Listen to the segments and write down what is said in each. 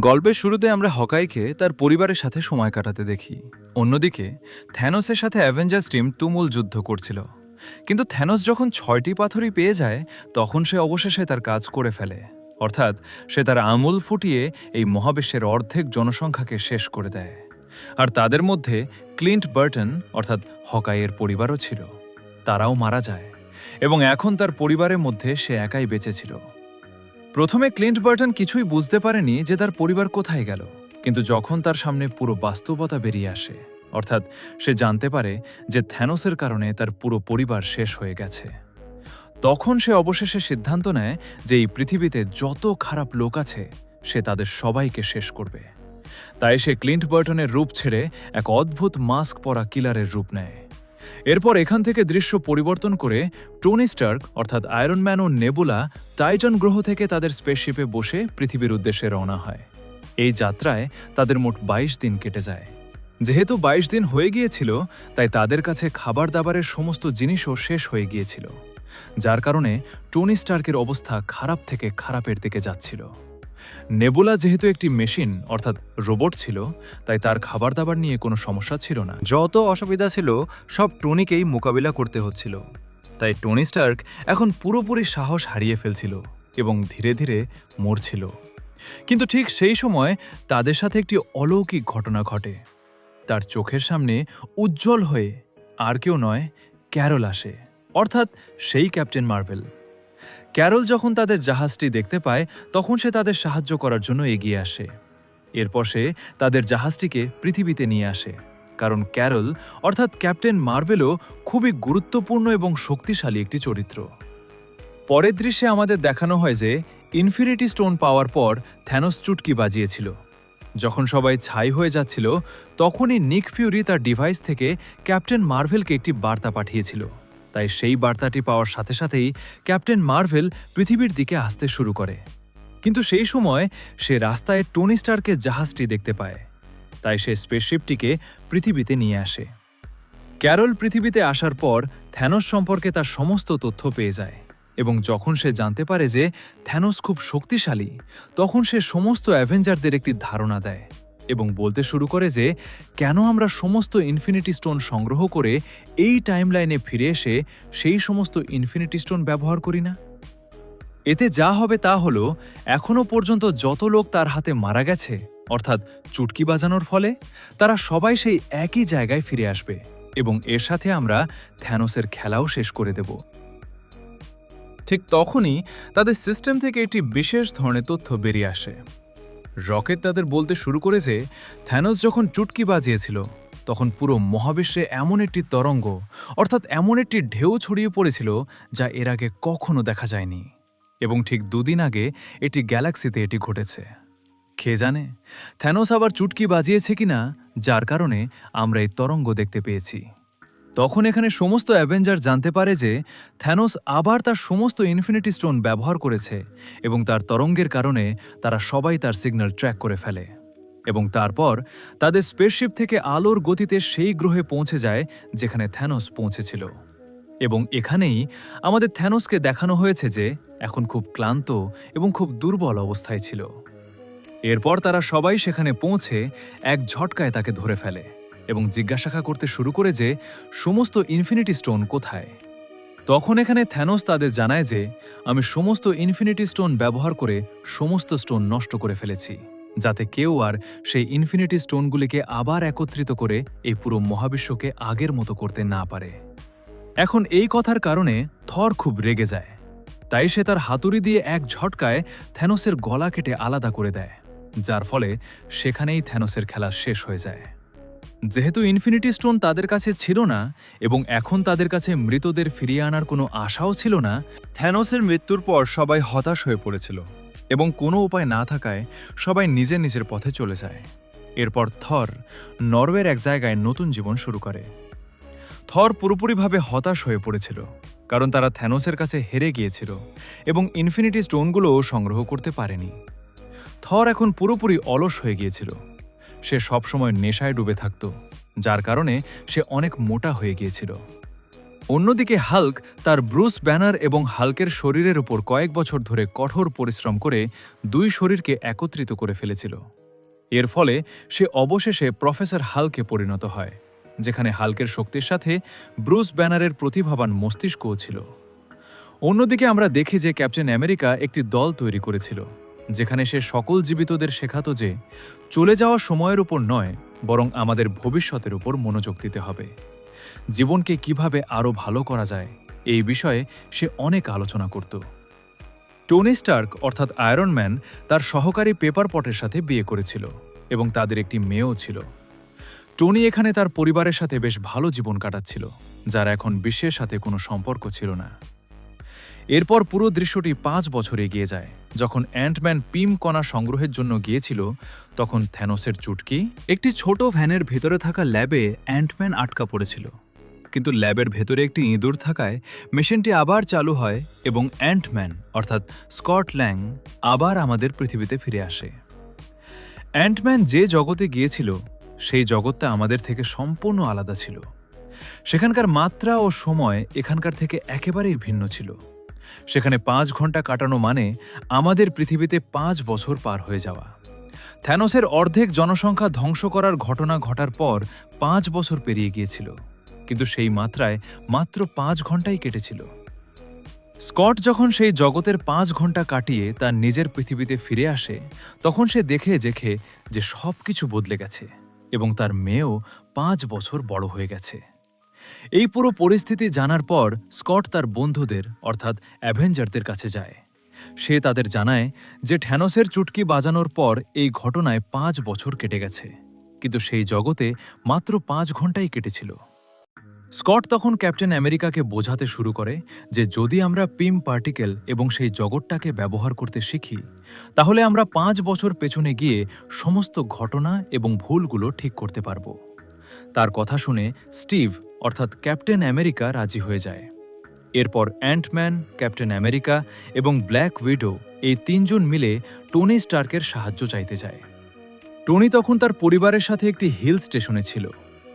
গল্পের শুরুতে আমরা হকাইকে তার পরিবারের সাথে সময় কাটাতে দেখি। অন্যদিকে থ্যানোসের সাথে অ্যাভেঞ্জার্স টিম তুমুল যুদ্ধ করছিল। কিন্তু থ্যানোস যখন 6টি পাথরই পেয়ে যায়, তখন সে অবশেষে তার কাজ করে ফেলে। অর্থাৎ সে তার আঙুল ফুটিয়ে এই মহাবিশ্বের অর্ধেক জনসংখ্যাকে শেষ করে দেয়। আর তাদের মধ্যে ক্লিন্ট বার্টন অর্থাৎ হকাইয়ের পরিবারও ছিল। তারাও মারা যায় এবং এখন তার পরিবারের মধ্যে সে একাই বেঁচে ছিল। প্রথমে ক্লিন্ট বার্টন কিছুই বুঝতে পারেনি যে তার পরিবার কোথায় গেল, কিন্তু যখন তার সামনে পুরো বাস্তবতা বেরিয়ে আসে, অর্থাৎ সে জানতে পারে যে থ্যানোসের কারণে তার পুরো পরিবার শেষ হয়ে গেছে, তখন সে অবশেষে সিদ্ধান্ত নেয় যে এই পৃথিবীতে যত খারাপ লোক আছে সে তাদের সবাইকে শেষ করবে। তাই সে ক্লিন্ট বার্টনের রূপ ছেড়ে এক অদ্ভুত মাস্ক পরা কিলারের রূপ নেয়। এরপর এখান থেকে দৃশ্য পরিবর্তন করে টনি স্টার্ক অর্থাৎ আয়রন ম্যান ও নেবুলা টাইটন গ্রহ থেকে তাদের স্পেসশিপে বসে পৃথিবীর উদ্দেশ্যে রওনা হয়। এই যাত্রায় তাদের মোট 22 দিন কেটে যায়। যেহেতু 22 দিন হয়ে গিয়েছিল, তাই তাদের কাছে খাবার দাবারের সমস্ত জিনিসও শেষ হয়ে গিয়েছিল, যার কারণে টনি স্টার্কের অবস্থা খারাপ থেকে খারাপের দিকে যাচ্ছিল। নেবুলা যেহেতু একটি মেশিন অর্থাৎ রোবট ছিল, তাই তার খাবার দাবার নিয়ে কোনো সমস্যা ছিল না। যত অসুবিধা ছিল সব টনিকেই মোকাবিলা করতে হচ্ছিল। তাই টনি স্টার্ক এখন পুরোপুরি সাহস হারিয়ে ফেলছিল এবং ধীরে ধীরে মরছিল। কিন্তু ঠিক সেই সময় তাদের সাথে একটি অলৌকিক ঘটনা ঘটে। তার চোখের সামনে উজ্জ্বল হয়ে আর কেউ নয়, ক্যারল আসে, অর্থাৎ সেই ক্যাপ্টেন মার্ভেল। ক্যারল যখন তাদের জাহাজটি দেখতে পায়, তখন সে তাদের সাহায্য করার জন্য এগিয়ে আসে। এরপর সে তাদের জাহাজটিকে পৃথিবীতে নিয়ে আসে, কারণ ক্যারল অর্থাৎ ক্যাপ্টেন মার্ভেলও খুবই গুরুত্বপূর্ণ এবং শক্তিশালী একটি চরিত্র। পরের দৃশ্যে আমাদের দেখানো হয় যে ইনফিনিটি স্টোন পাওয়ার পর থ্যানোস চুটকি বাজিয়েছিল। যখন সবাই ছাই হয়ে যাচ্ছিল, তখনই নিক ফিউরি তার ডিভাইস থেকে ক্যাপ্টেন মার্ভেলকে একটি বার্তা পাঠিয়েছিল। তাই সেই বার্তাটি পাওয়ার সাথে সাথেই ক্যাপ্টেন মার্ভেল পৃথিবীর দিকে আসতে শুরু করে। কিন্তু সেই সময় সে রাস্তায় টনি স্টার্কের জাহাজটি দেখতে পায়, তাই সে স্পেসশিপটিকে পৃথিবীতে নিয়ে আসে। ক্যারল পৃথিবীতে আসার পর থ্যানোস সম্পর্কে তার সমস্ত তথ্য পেয়ে যায়, এবং যখন সে জানতে পারে যে থ্যানোস খুব শক্তিশালী, তখন সে সমস্ত অ্যাভেঞ্জারদের একটি ধারণা দেয় এবং বলতে শুরু করে যে কেন আমরা সমস্ত ইনফিনিটি স্টোন সংগ্রহ করে এই টাইমলাইনে ফিরে এসে সেই সমস্ত ইনফিনিটি স্টোন ব্যবহার করি না। এতে যা হবে তা হলো, এখনও পর্যন্ত যত লোক তার হাতে মারা গেছে অর্থাৎ চুটকি বাজানোর ফলে, তারা সবাই সেই একই জায়গায় ফিরে আসবে এবং এর সাথে আমরা থ্যানোসের খেলাও শেষ করে দেব। ঠিক তখনই তাদের সিস্টেম থেকে একটি বিশেষ ধরনের তথ্য বেরিয়ে আসে। রকেট তাদের বলতে শুরু করে যে থ্যানোস যখন চুটকি বাজিয়েছিল, তখন পুরো মহাবিশ্বে এমন একটি তরঙ্গ অর্থাৎ এমন একটি ঢেউ ছড়িয়ে পড়েছিল যা এর আগে কখনো দেখা যায়নি, এবং ঠিক 2 দিন আগে এটি গ্যালাক্সিতে এটি ঘটেছে। কে জানে থ্যানোস আবার চুটকি বাজিয়েছে কিনা, যার কারণে আমরা এই তরঙ্গ দেখতে পেয়েছি। তখন এখানে সমস্ত অ্যাভেঞ্জার জানতে পারে যে থ্যানোস আবার তার সমস্ত ইনফিনিটি স্টোন ব্যবহার করেছে, এবং তার তরঙ্গের কারণে তারা সবাই তার সিগন্যাল ট্র্যাক করে ফেলে, এবং তারপর তাদের স্পেসশিপ থেকে আলোর গতিতে সেই গ্রহে পৌঁছে যায় যেখানে থ্যানোস পৌঁছেছিল। এবং এখানেই আমাদের থ্যানোসকে দেখানো হয়েছে যে এখন খুব ক্লান্ত এবং খুব দুর্বল অবস্থায় ছিল। এরপর তারা সবাই সেখানে পৌঁছে এক ঝটকায় তাকে ধরে ফেলে এবং জিজ্ঞাসা করতে শুরু করে যে সমস্ত ইনফিনিটি স্টোন কোথায়। তখন এখানে থ্যানোস তাদের জানায় যে আমি সমস্ত ইনফিনিটি স্টোন ব্যবহার করে সমস্ত স্টোন নষ্ট করে ফেলেছি, যাতে কেউ আর সেই ইনফিনিটি স্টোনগুলিকে আবার একত্রিত করে এই পুরো মহাবিশ্বকে আগের মতো করতে না পারে। এখন এই কথার কারণে থর খুব রেগে যায়, তাই সে তার হাতুড়ি দিয়ে এক ঝটকায় থ্যানোসের গলা কেটে আলাদা করে দেয়, যার ফলে সেখানেই থ্যানোসের খেলা শেষ হয়ে যায়। যেহেতু ইনফিনিটি স্টোন তাদের কাছে ছিল না এবং এখন তাদের কাছে মৃতদের ফিরিয়ে আনার কোনো আশাও ছিল না, থ্যানোসের মৃত্যুর পর সবাই হতাশ হয়ে পড়েছিল এবং কোনো উপায় না থাকায় সবাই নিজের নিজের পথে চলে যায়। এরপর থর নরওয়ের এক জায়গায় নতুন জীবন শুরু করে। থর পুরোপুরিভাবে হতাশ হয়ে পড়েছিল, কারণ তারা থ্যানোসের কাছে হেরে গিয়েছিল এবং ইনফিনিটি স্টোনগুলোও সংগ্রহ করতে পারেনি। থর এখন পুরোপুরি অলস হয়ে গিয়েছিল। সে সবসময় নেশায় ডুবে থাকত, যার কারণে সে অনেক মোটা হয়ে গিয়েছিল। অন্যদিকে হাল্ক তার ব্রুস ব্যানার এবং হাল্কের শরীরের উপর কয়েক বছর ধরে কঠোর পরিশ্রম করে দুই শরীরকে একত্রিত করে ফেলেছিল। এর ফলে সে অবশেষে প্রফেসর হাল্কে পরিণত হয়, যেখানে হাল্কের শক্তির সাথে ব্রুস ব্যানারের প্রতিভাবান মস্তিষ্কও ছিল। অন্যদিকে আমরা দেখি যে ক্যাপ্টেন আমেরিকা একটি দল তৈরি করেছিল, যেখানে সে সকল জীবিতদের শেখাতো যে চলে যাওয়া সময়ের উপর নয়, বরং আমাদের ভবিষ্যতের উপর মনোযোগ দিতে হবে। জীবনকে কিভাবে আরও ভালো করা যায় এই বিষয়ে সে অনেক আলোচনা করত। টনি স্টার্ক অর্থাৎ আয়রন ম্যান তার সহকারী পেপার পটের সাথে বিয়ে করেছিল এবং তাদের একটি মেয়েও ছিল। টনি এখানে তার পরিবারের সাথে বেশ ভালো জীবন কাটাচ্ছিল, যার এখন বিশ্বের সাথে কোনো সম্পর্ক ছিল না। এরপর পুরো দৃশ্যটি 5 বছর এগিয়ে যায়। যখন অ্যান্টম্যান পিম কণা সংগ্রহের জন্য গিয়েছিল, তখন থ্যানোসের চুটকি একটি ছোট ভ্যানের ভেতরে থাকা ল্যাবে অ্যান্টম্যান আটকা পড়েছিল। কিন্তু ল্যাবের ভেতরে একটি ইঁদুর থাকায় মেশিনটি আবার চালু হয় এবং অ্যান্টম্যান অর্থাৎ স্কট ল্যাং আবার আমাদের পৃথিবীতে ফিরে আসে। অ্যান্টম্যান যে জগতে গিয়েছিল সেই জগৎটা আমাদের থেকে সম্পূর্ণ আলাদা ছিল। সেখানকার মাত্রা ও সময় এখানকার থেকে একেবারেই ভিন্ন ছিল। সেখানে 5 ঘন্টা কাটানো মানে আমাদের পৃথিবীতে 5 বছর পার হয়ে যাওয়া। থ্যানোসের অর্ধেক জনসংখ্যা ধ্বংস করার ঘটনা ঘটার পর 5 বছর পেরিয়ে গিয়েছিল, কিন্তু সেই মাত্রায় মাত্র 5 ঘন্টাই কেটেছিল। স্কট যখন সেই জগতের 5 ঘন্টা কাটিয়ে তার নিজের পৃথিবীতে ফিরে আসে, তখন সে দেখে যে সবকিছু বদলে গেছে এবং তার মেয়েও 5 বছর বড় হয়ে গেছে। এই পুরো পরিস্থিতি জানার পর স্কট তার বন্ধুদের অর্থাৎ অ্যাভেঞ্জারদের কাছে যায়। সে তাদের জানায় যে থ্যানোসের চুটকি বাজানোর পর এই ঘটনায় 5 বছর কেটে গেছে, কিন্তু সেই জগতে মাত্র 5 ঘন্টাই কেটেছিল। স্কট তখন ক্যাপ্টেন আমেরিকাকে বোঝাতে শুরু করে যে যদি আমরা পিম পার্টিকেল এবং সেই জগৎটাকে ব্যবহার করতে শিখি, তাহলে আমরা 5 বছর পেছনে গিয়ে সমস্ত ঘটনা এবং ভুলগুলো ঠিক করতে পারব। তার কথা শুনে স্টিভ অর্থাৎ ক্যাপ্টেন আমেরিকা রাজি হয়ে যায়। এরপর অ্যান্টম্যান, ক্যাপ্টেন আমেরিকা এবং ব্ল্যাক উইডো এই 3 জন মিলে টনি স্টার্কের সাহায্য চাইতে যায়। টনি তখন তার পরিবারের সাথে একটি হিল স্টেশনে ছিল।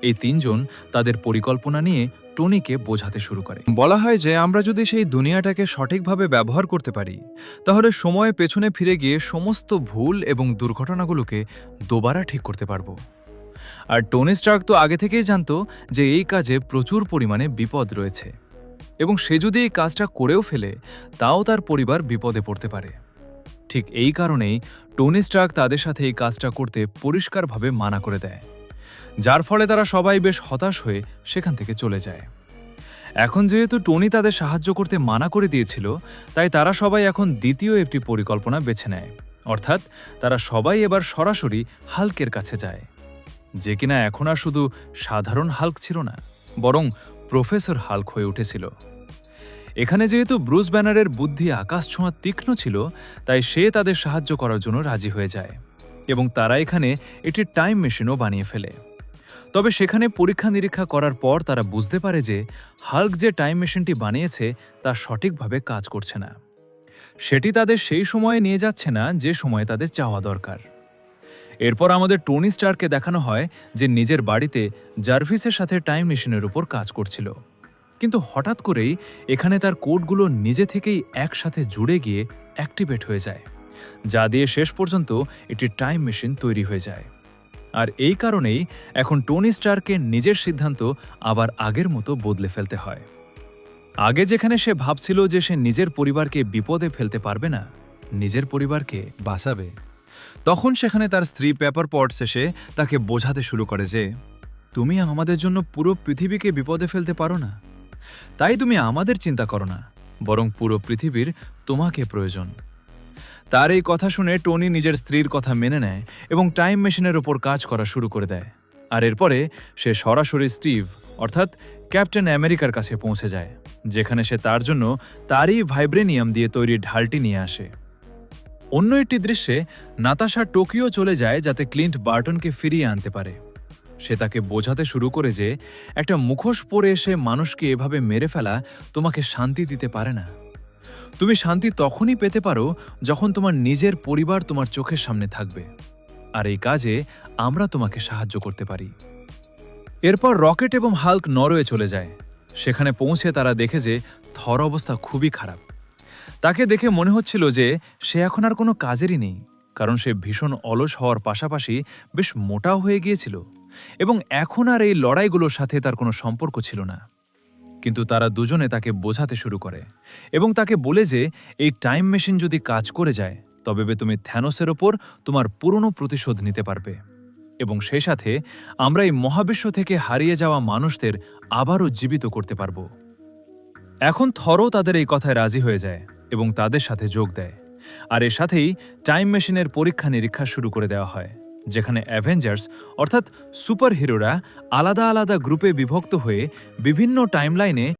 এই 3 জন তাদের পরিকল্পনা নিয়ে টনিকে বোঝাতে শুরু করে। বলা হয় যে আমরা যদি সেই দুনিয়াটাকে সঠিকভাবে ব্যবহার করতে পারি, তাহলে সময়ে পেছনে ফিরে গিয়ে সমস্ত ভুল এবং দুর্ঘটনাগুলোকে দোবারা ঠিক করতে পারব। আর টনি স্টার্ক তো আগে থেকেই জানতো যে এই কাজে প্রচুর পরিমাণে বিপদ রয়েছে এবং সে যদি এই কাজটা করেও ফেলে, তাও তার পরিবার বিপদে পড়তে পারে। ঠিক এই কারণেই টনি স্টার্ক তাদের সাথে এই কাজটা করতে পরিষ্কারভাবে মানা করে দেয়, যার ফলে তারা সবাই বেশ হতাশ হয়ে সেখান থেকে চলে যায়। এখন যেহেতু টনি তাদের সাহায্য করতে মানা করে দিয়েছিল, তাই তারা সবাই এখন দ্বিতীয় একটি পরিকল্পনা বেছে নেয়, অর্থাৎ তারা সবাই এবার সরাসরি হাল্কের কাছে যায়, যে কিনা এখন আর শুধু সাধারণ হাল্ক ছিল না, বরং প্রফেসর হাল্ক হয়ে উঠেছিল। এখানে যেহেতু ব্রুস ব্যানারের বুদ্ধি আকাশ ছোঁয়া তীক্ষ্ণ ছিল, তাই সে তাদের সাহায্য করার জন্য রাজি হয়ে যায় এবং তারা এখানে একটি টাইম মেশিনও বানিয়ে ফেলে। তবে সেখানে পরীক্ষা নিরীক্ষা করার পর তারা বুঝতে পারে যে হাল্ক যে টাইম মেশিনটি বানিয়েছে তা সঠিকভাবে কাজ করছে না। সেটি তাদের সেই সময়ে নিয়ে যাচ্ছে না যে সময়ে তাদের চাওয়া দরকার। এরপর আমাদের টনি স্টারকে দেখানো হয় যে নিজের বাড়িতে জার্ভিসের সাথে টাইম মেশিনের উপর কাজ করছিল, কিন্তু হঠাৎ করেই এখানে তার কোডগুলো নিজে থেকেই একসাথে জুড়ে গিয়ে অ্যাক্টিভেট হয়ে যায়, যা দিয়ে শেষ পর্যন্ত একটি টাইম মেশিন তৈরি হয়ে যায়। আর এই কারণেই এখন টনি স্টারকে নিজের সিদ্ধান্ত আবার আগের মতো বদলে ফেলতে হয়। আগে যেখানে সে ভাবছিল যে সে নিজের পরিবারকে বিপদে ফেলতে পারবে না, নিজের পরিবারকে বাঁচাবে, তখন সেখানে তার স্ত্রী পেপার পটস এসে তাকে বোঝাতে শুরু করে যে তুমি আমাদের জন্য পুরো পৃথিবীকে বিপদে ফেলতে পারো না, তাই তুমি আমাদের চিন্তা করো না, বরং পুরো পৃথিবীর তোমাকে প্রয়োজন। তার এই কথা শুনে টনি নিজের স্ত্রীর কথা মেনে নেয় এবং টাইম মেশিনের ওপর কাজ করা শুরু করে দেয়। আর এরপরে সে সরাসরি স্টিভ অর্থাৎ ক্যাপ্টেন আমেরিকার কাছে পৌঁছে যায়, যেখানে সে তার জন্য তারই ভাইব্রেনিয়াম দিয়ে তৈরি ঢালটি নিয়ে আসে। অন্য একটি দৃশ্যে নাতাশা টোকিও চলে যায় যাতে ক্লিন্ট বার্টনকে ফিরিয়ে আনতে পারে। সে তাকে বোঝাতে শুরু করে যে একটা মুখোশ পরে এসে মানুষকে এভাবে মেরে ফেলা তোমাকে শান্তি দিতে পারে না। তুমি শান্তি তখনই পেতে পারো যখন তোমার নিজের পরিবার তোমার চোখের সামনে থাকবে, আর এই কাজে আমরা তোমাকে সাহায্য করতে পারি। এরপর রকেট এবং হাল্ক নরওয়ে চলে যায়। সেখানে পৌঁছে তারা দেখে যে থর অবস্থা খুবই খারাপ। তাকে দেখে মনে হচ্ছিল যে সে এখন আর কোনো কাজেরই নেই, কারণ সে ভীষণ অলস হওয়ার পাশাপাশি বেশ মোটাও হয়ে গিয়েছিল এবং এখন আর এই লড়াইগুলোর সাথে তার কোনো সম্পর্ক ছিল না। কিন্তু তারা দুজনে তাকে বোঝাতে শুরু করে এবং তাকে বলে যে এই টাইম মেশিন যদি কাজ করে যায় তবে তুমি থ্যানোসের ওপর তোমার পুরনো প্রতিশোধ নিতে পারবে এবং সেই সাথে আমরা এই মহাবিশ্ব থেকে হারিয়ে যাওয়া মানুষদের আবারও জীবিত করতে পারব। এখন থরও তাদের এই কথায় রাজি হয়ে যায় এবং তাদের সাথে যোগ দেয়, আর এর সাথেই টাইম মেশিনের পরীক্ষা নিরীক্ষা শুরু করে দেওয়া হয়, যেখানে অ্যাভেঞ্জার্স অর্থাৎ সুপার হিরোরা আলাদা আলাদা গ্রুপে বিভক্ত হয়ে বিভিন্ন টাইমলাইনে